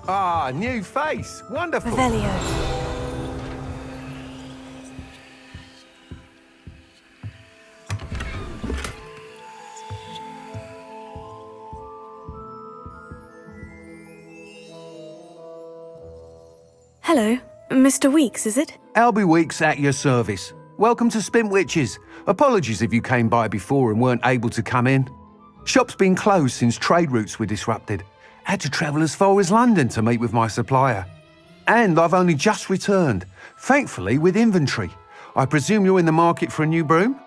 Ah, new face. Wonderful. Revelio. Hello, Mr. Weeks, is it? Albie Weeks at your service. Welcome to Spintwitches. Apologies if you came by before and weren't able to come in. Shop's been closed since trade routes were disrupted. Had to travel as far as London to meet with my supplier. And I've only just returned, thankfully with inventory. I presume you're in the market for a new broom?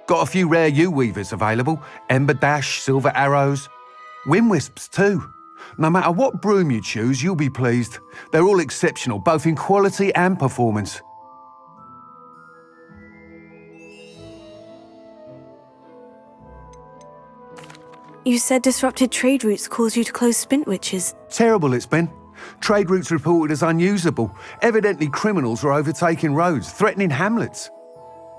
Got a few rare U-weavers available, Ember Dash, Silver Arrows, Wind Wisps too. No matter what broom you choose, you'll be pleased. They're all exceptional, both in quality and performance. You said disrupted trade routes caused you to close Spintwitches. Terrible it's been. Trade routes reported as unusable. Evidently criminals are overtaking roads, threatening hamlets.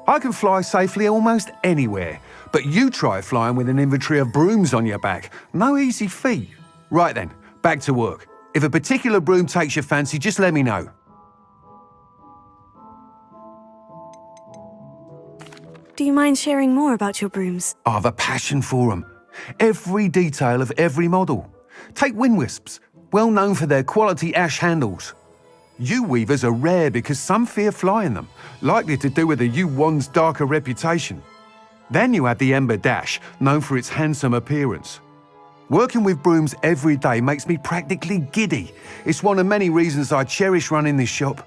I can fly safely almost anywhere, but you try flying with an inventory of brooms on your back. No easy feat. Right then, back to work. If a particular broom takes your fancy, just let me know. Do you mind sharing more about your brooms? I've a passion for them. Every detail of every model. Take Wind Wisps, well known for their quality ash handles. U-weavers are rare because some fear flying them, likely to do with the U-wand's darker reputation. Then you have the Ember Dash, known for its handsome appearance. Working with brooms every day makes me practically giddy. It's one of many reasons I cherish running this shop.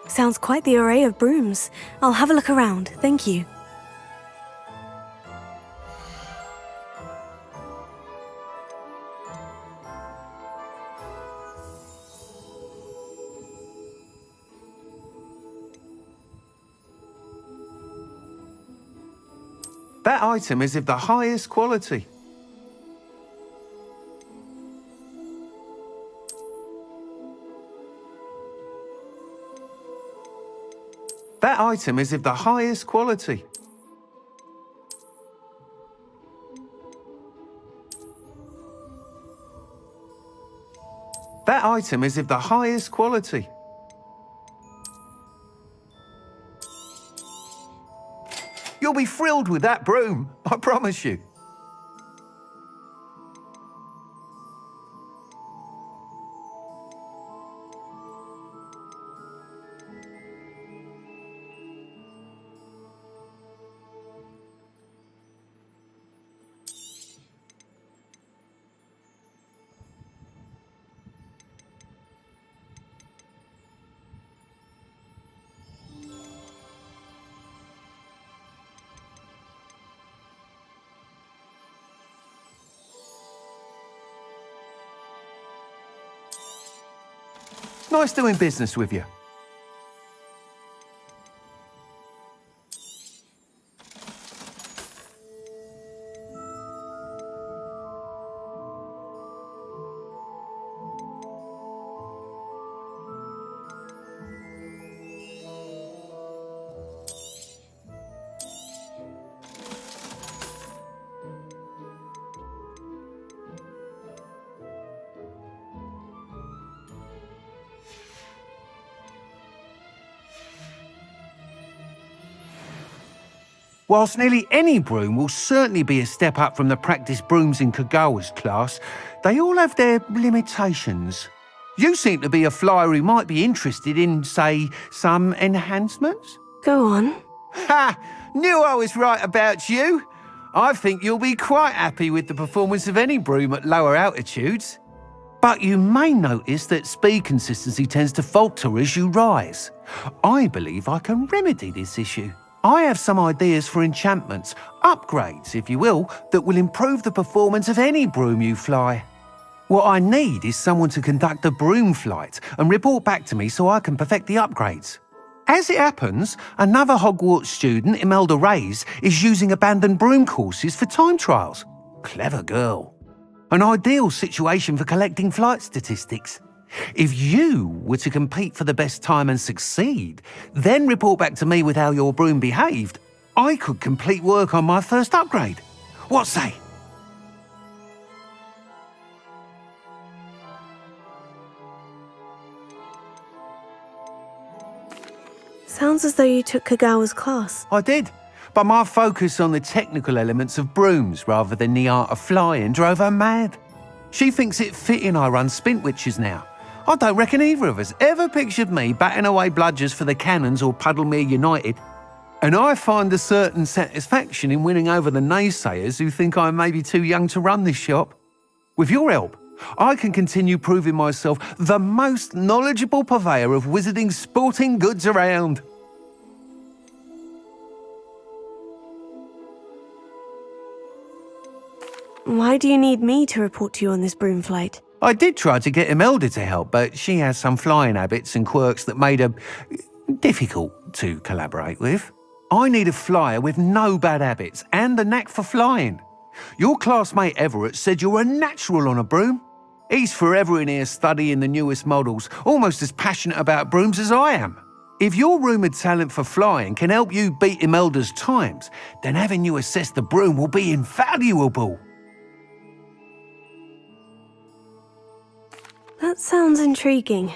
Sounds quite the array of brooms. I'll have a look around, thank you. That item is of the highest quality. That item is of the highest quality. That item is of the highest quality. You'll be thrilled with that broom, I promise you. Nice doing business with you. Whilst nearly any broom will certainly be a step up from the practice brooms in Kagawa's class, they all have their limitations. You seem to be a flyer who might be interested in, say, some enhancements? Go on. Ha! Knew I was right about you. I think you'll be quite happy with the performance of any broom at lower altitudes. But you may notice that speed consistency tends to falter as you rise. I believe I can remedy this issue. I have some ideas for enchantments, upgrades, if you will, that will improve the performance of any broom you fly. What I need is someone to conduct a broom flight and report back to me so I can perfect the upgrades. As it happens, another Hogwarts student, Imelda Reyes, is using abandoned broom courses for time trials. Clever girl. An ideal situation for collecting flight statistics. If you were to compete for the best time and succeed, then report back to me with how your broom behaved, I could complete work on my first upgrade. What say? Sounds as though you took Kagawa's class. I did, but my focus on the technical elements of brooms rather than the art of flying drove her mad. She thinks it fitting I run Spintwitches now. I don't reckon either of us ever pictured me batting away bludgers for the Cannons or Puddlemere United. And I find a certain satisfaction in winning over the naysayers who think I may be too young to run this shop. With your help, I can continue proving myself the most knowledgeable purveyor of wizarding sporting goods around. Why do you need me to report to you on this broom flight? I did try to get Imelda to help, but she has some flying habits and quirks that made her difficult to collaborate with. I need a flyer with no bad habits and a knack for flying. Your classmate Everett said you're a natural on a broom. He's forever in here studying the newest models, almost as passionate about brooms as I am. If your rumoured talent for flying can help you beat Imelda's times, then having you assess the broom will be invaluable. That sounds intriguing.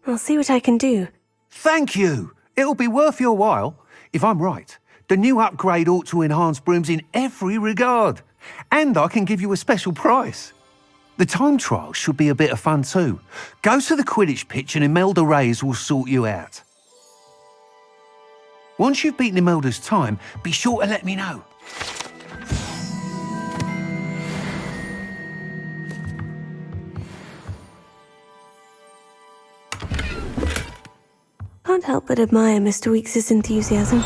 I'll see what I can do. Thank you. It'll be worth your while. If I'm right, the new upgrade ought to enhance brooms in every regard. And I can give you a special price. The time trial should be a bit of fun too. Go to the Quidditch pitch and Imelda Reyes will sort you out. Once you've beaten Imelda's time, be sure to let me know. Can't help but admire Mr. Weekes' enthusiasm.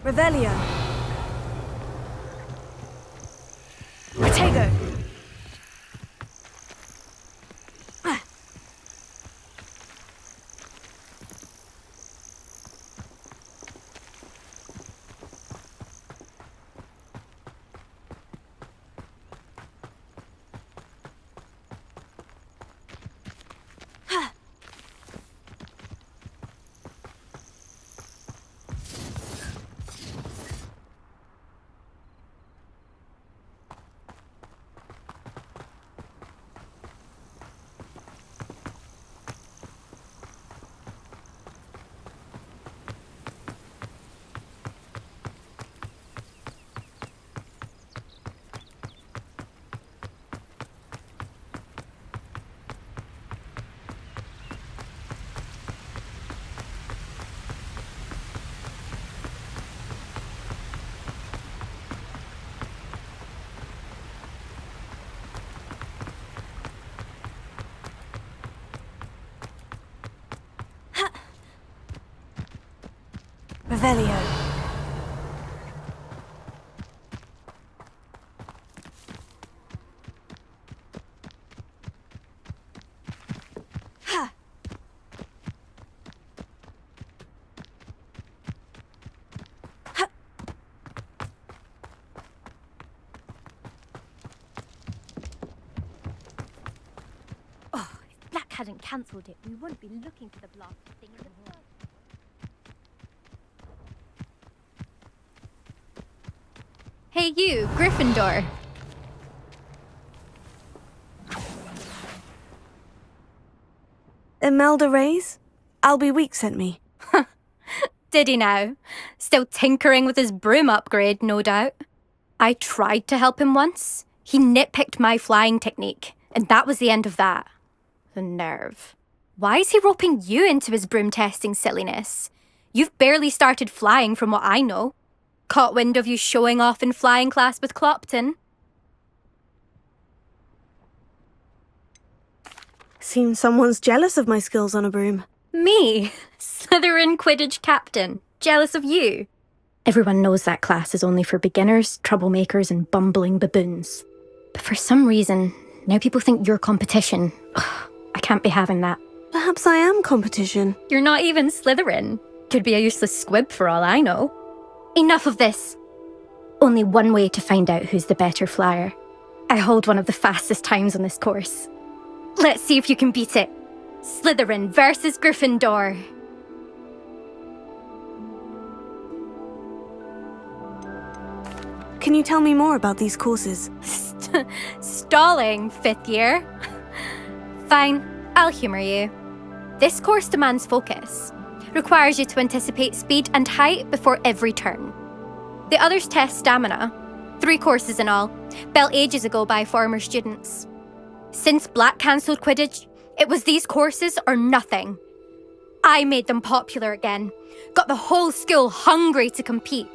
Revelio. Protego. Revelio. Ha! Ha! Oh, if Black hadn't cancelled it, we wouldn't be looking for the blasted thing in the first. Hey you, Gryffindor. Imelda Reyes? Albie Week sent me. Did he now? Still tinkering with his broom upgrade, no doubt. I tried to help him once. He nitpicked my flying technique, and that was the end of that. The nerve. Why is he roping you into his broom testing silliness? You've barely started flying from what I know. Caught wind of you showing off in flying class with Clopton. Seems someone's jealous of my skills on a broom. Me, Slytherin Quidditch captain, jealous of you. Everyone knows that class is only for beginners, troublemakers and bumbling baboons. But for some reason, now people think you're competition. Ugh, I can't be having that. Perhaps I am competition. You're not even Slytherin. Could be a useless squib for all I know. Enough of this. Only one way to find out who's the better flyer. I hold one of the fastest times on this course. Let's see if you can beat it. Slytherin versus Gryffindor. Can you tell me more about these courses? Stalling, 5th year. Fine, I'll humour you. This course demands focus. Requires you to anticipate speed and height before every turn. The others test stamina. 3 courses in all, built ages ago by former students. Since Black cancelled Quidditch, it was these courses or nothing. I made them popular again, got the whole school hungry to compete.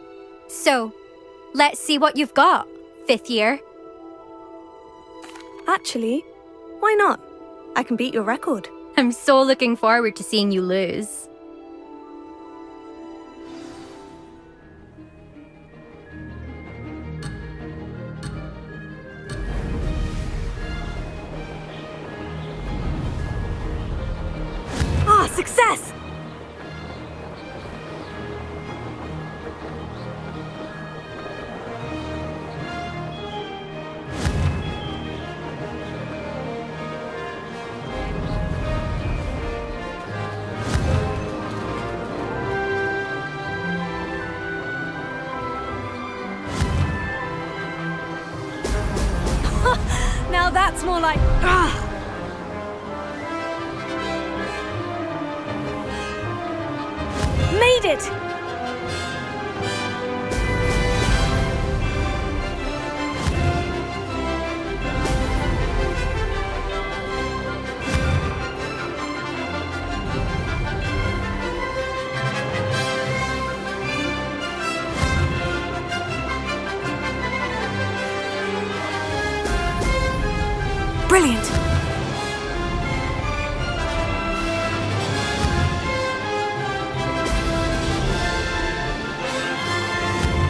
So, let's see what you've got, 5th year. Actually, why not? I can beat your record. I'm so looking forward to seeing you lose. Ah, success! Now that's more like... Made it! Brilliant!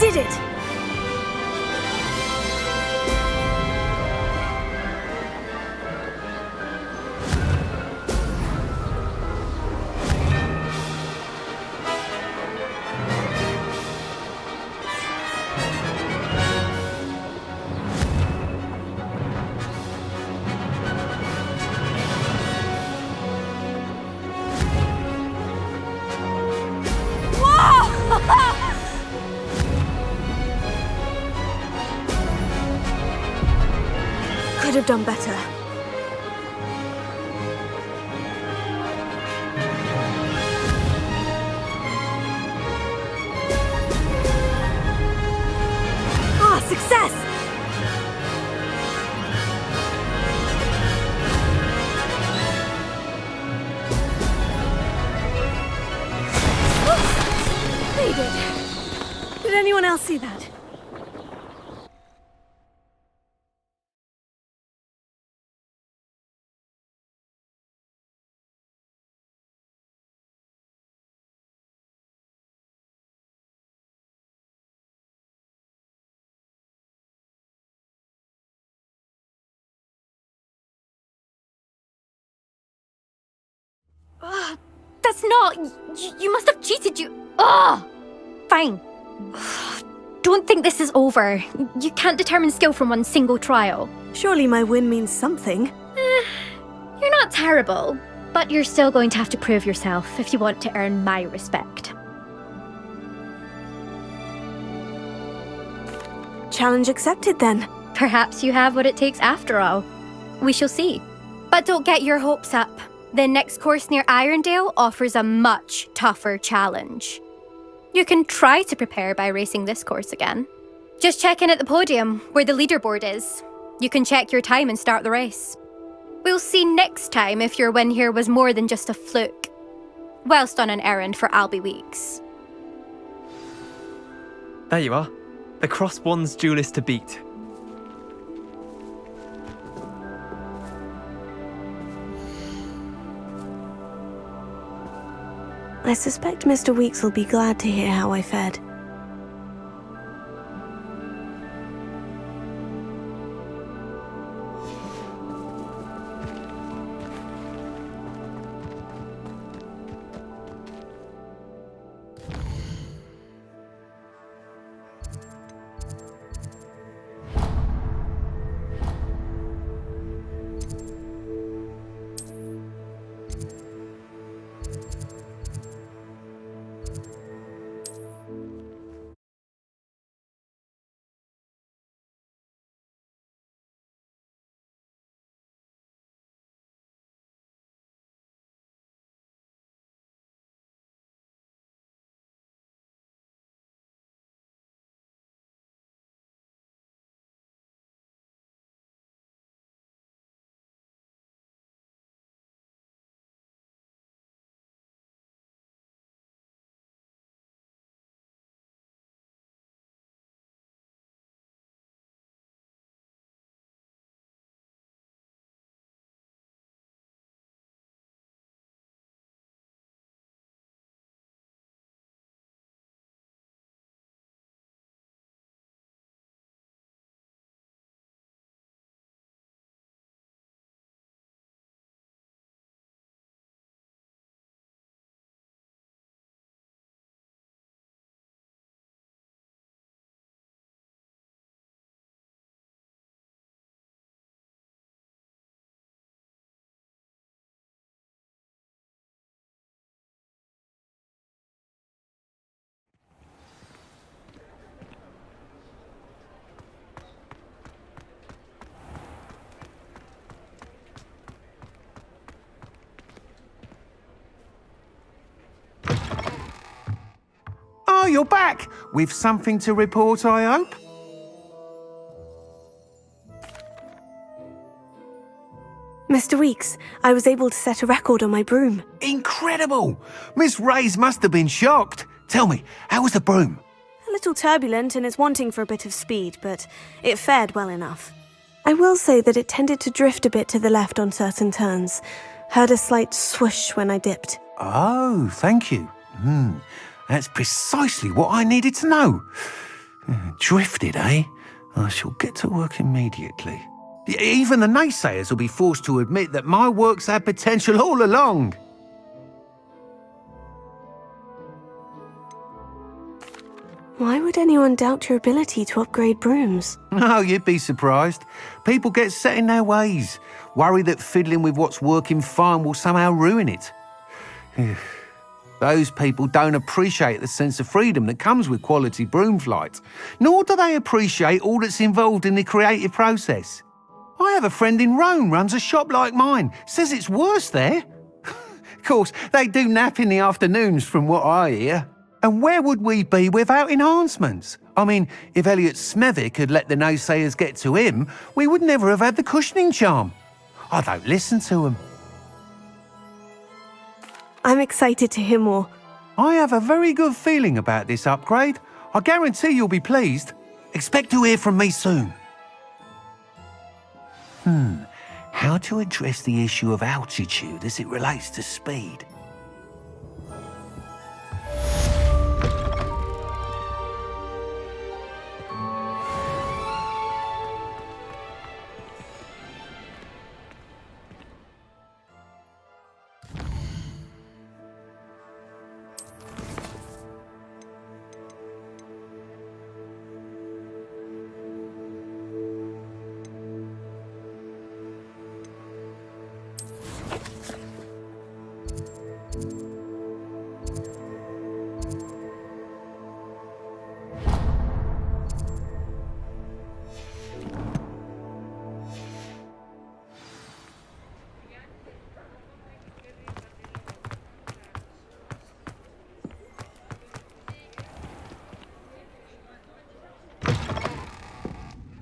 did it! Could have done better. Ah, success! They did. Did anyone else see that? That's not... You must have cheated, Ugh! Fine. Don't think this is over. You can't determine skill from one single trial. Surely my win means something. You're not terrible, but you're still going to have to prove yourself if you want to earn my respect. Challenge accepted then. Perhaps you have what it takes after all. We shall see. But don't get your hopes up. The next course near Irondale offers a much tougher challenge. You can try to prepare by racing this course again. Just check in at the podium, where the leaderboard is. You can check your time and start the race. We'll see next time if your win here was more than just a fluke, whilst on an errand for Albie Weeks. There you are. The Cross Wands duelist to beat. I suspect Mr. Weeks will be glad to hear how I fared. Oh, you're back! With something to report, I hope? Mr. Weeks, I was able to set a record on my broom. Incredible! Miss Reyes must have been shocked. Tell me, how was the broom? A little turbulent and is wanting for a bit of speed, but it fared well enough. I will say that it tended to drift a bit to the left on certain turns. Heard a slight swoosh when I dipped. Oh, thank you. That's precisely what I needed to know. Drifted, eh? I shall get to work immediately. Even the naysayers will be forced to admit that my work's had potential all along. Why would anyone doubt your ability to upgrade brooms? No, you'd be surprised. People get set in their ways, worry that fiddling with what's working fine will somehow ruin it. Those people don't appreciate the sense of freedom that comes with quality broom flight, nor do they appreciate all that's involved in the creative process. I have a friend in Rome runs a shop like mine, says it's worse there. Of course, they do nap in the afternoons from what I hear. And where would we be without enhancements? I mean, if Elliot Smethwick had let the naysayers get to him, we would never have had the cushioning charm. I don't listen to them. I'm excited to hear more. I have a very good feeling about this upgrade. I guarantee you'll be pleased. Expect to hear from me soon. How to address the issue of altitude as it relates to speed?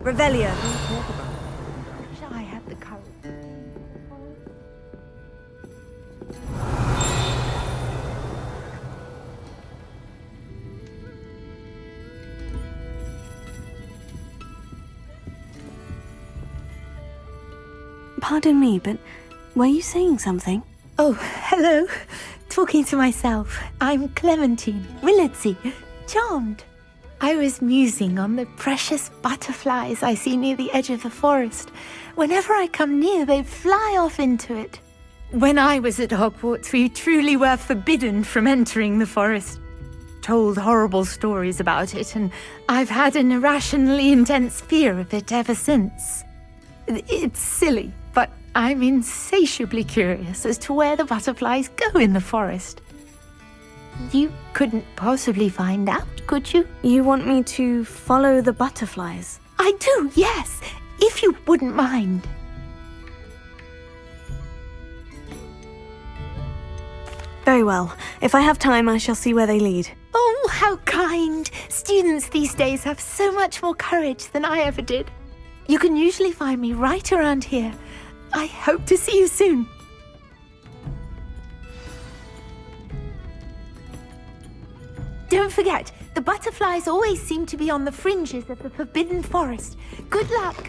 Revelio. I had the courage. Pardon me, but were you saying something? Oh, hello. Talking to myself. I'm Clementine Willardsey. Charmed. I was musing on the precious butterflies I see near the edge of the forest. Whenever I come near, they fly off into it. When I was at Hogwarts, we truly were forbidden from entering the forest. Told horrible stories about it, and I've had an irrationally intense fear of it ever since. It's silly, but I'm insatiably curious as to where the butterflies go in the forest. You couldn't possibly find out, could you? You want me to follow the butterflies? I do, yes, if you wouldn't mind. Very well. If I have time, I shall see where they lead. Oh, how kind! Students these days have so much more courage than I ever did. You can usually find me right around here. I hope to see you soon. Don't forget, the butterflies always seem to be on the fringes of the Forbidden Forest. Good luck!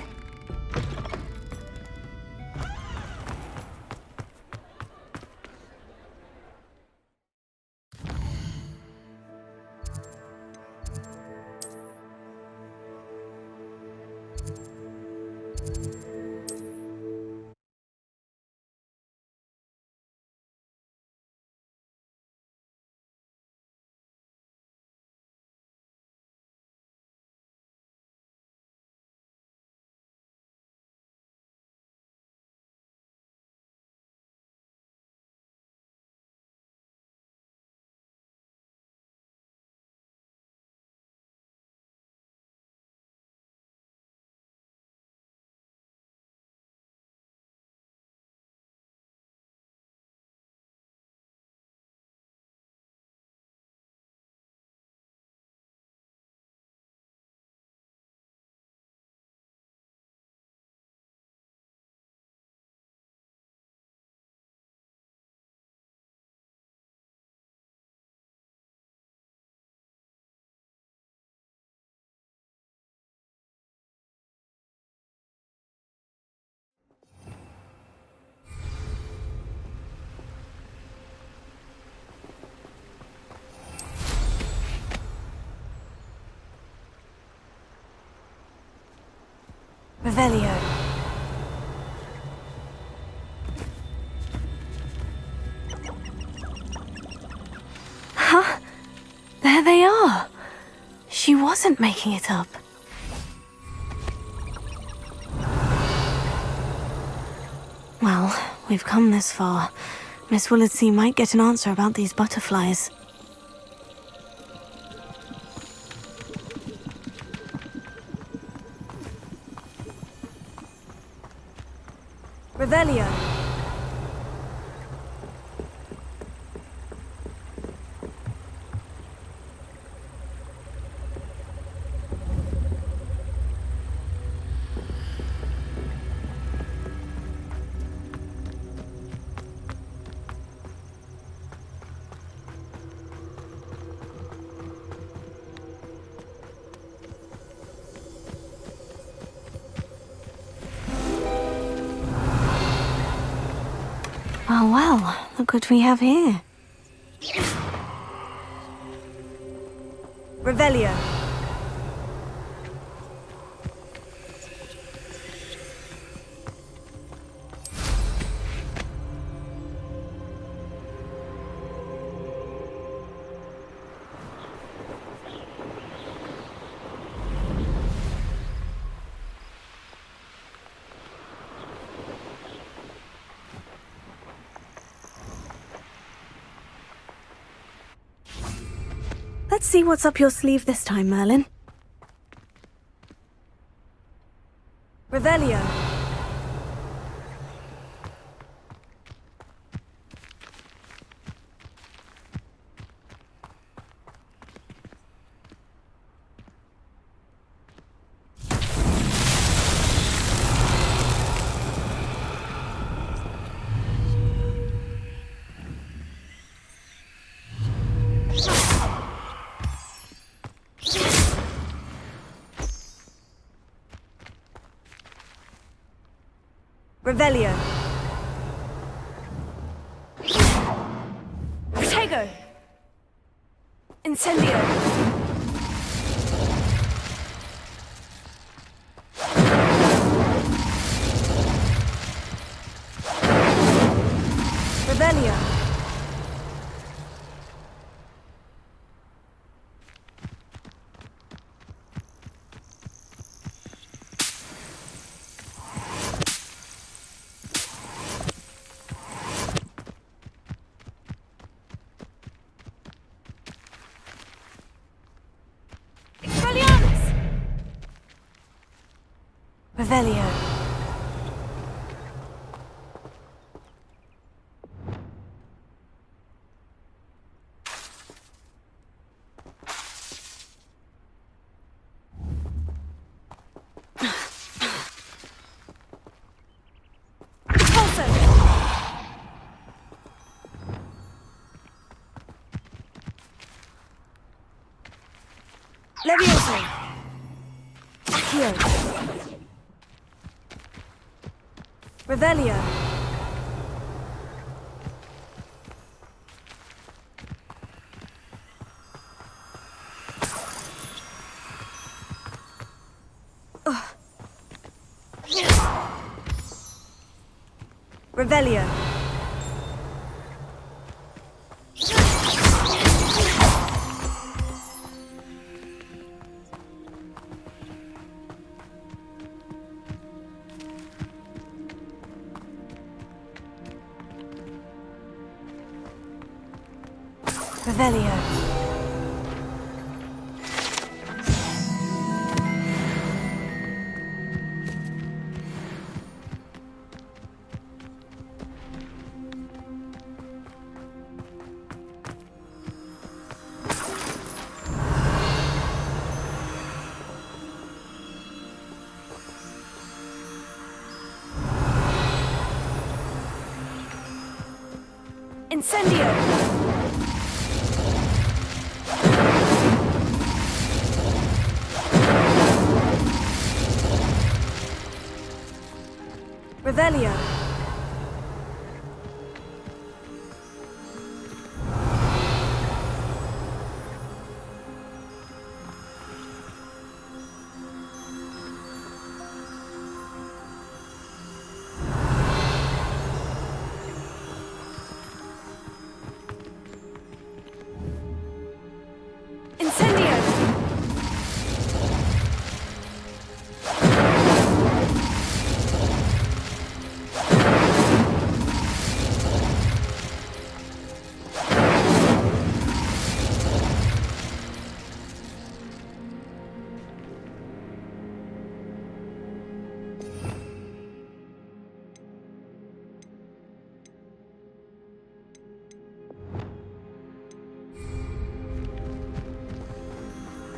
Revelio. Huh? There they are. She wasn't making it up. Well, we've come this far. Miss Willardsea might get an answer about these butterflies. Revelio. Oh well, look what we have here. Revelio. Let's see what's up your sleeve this time, Merlin. Revelio. Revelio. Protego. Incendio. Revelio. Revelio. Pulso. Levioso. Accio. Revelio. Revelio. Revelio. Incendio. Revelio.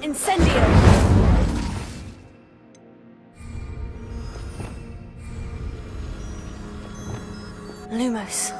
Incendio! Lumos.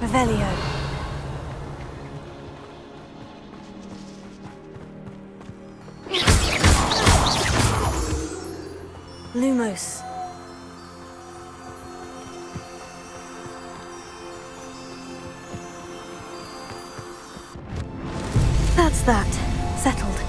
Revelio. Lumos. That's that. Settled.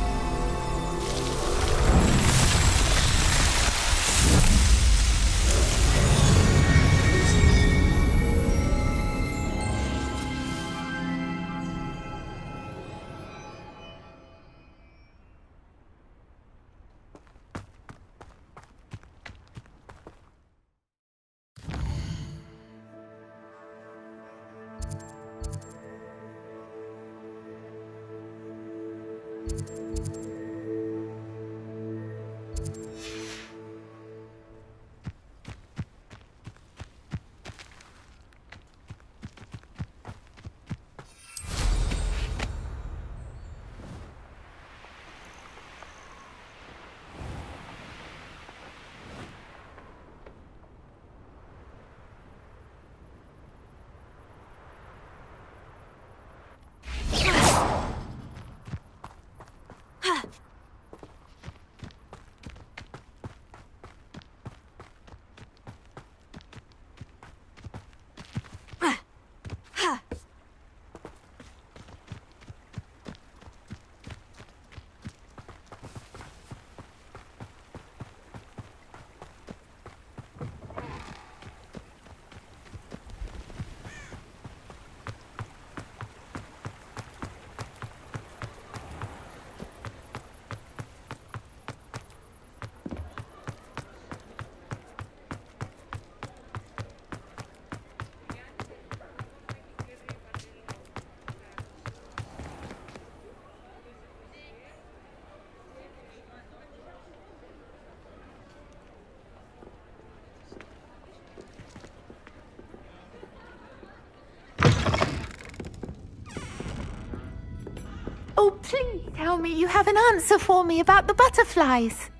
Oh, please tell me you have an answer for me about the butterflies.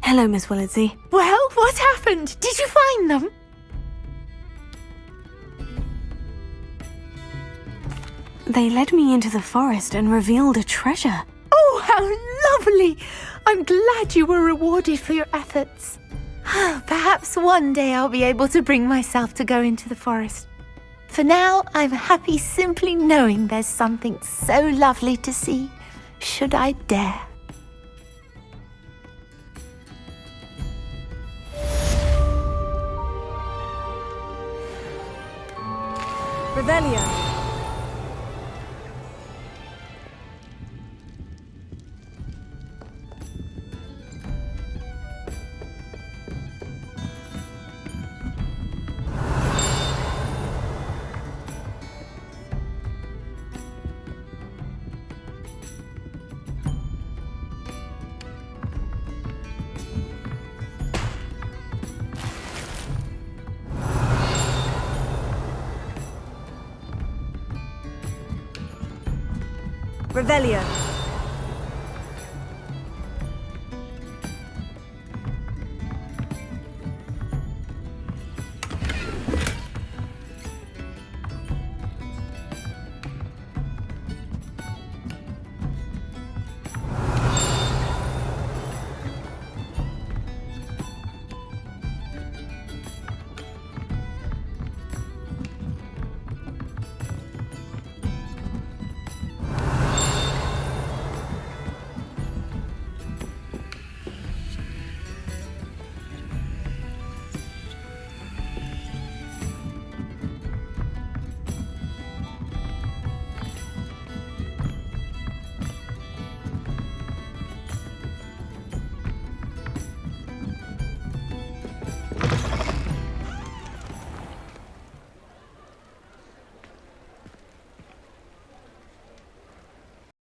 Hello, Miss Willardsey. Well, what happened? Did you find them? They led me into the forest and revealed a treasure. Oh, how lovely! I'm glad you were rewarded for your efforts. Perhaps one day I'll be able to bring myself to go into the forest. For now, I'm happy simply knowing there's something so lovely to see, should I dare. Revelio. Revelio.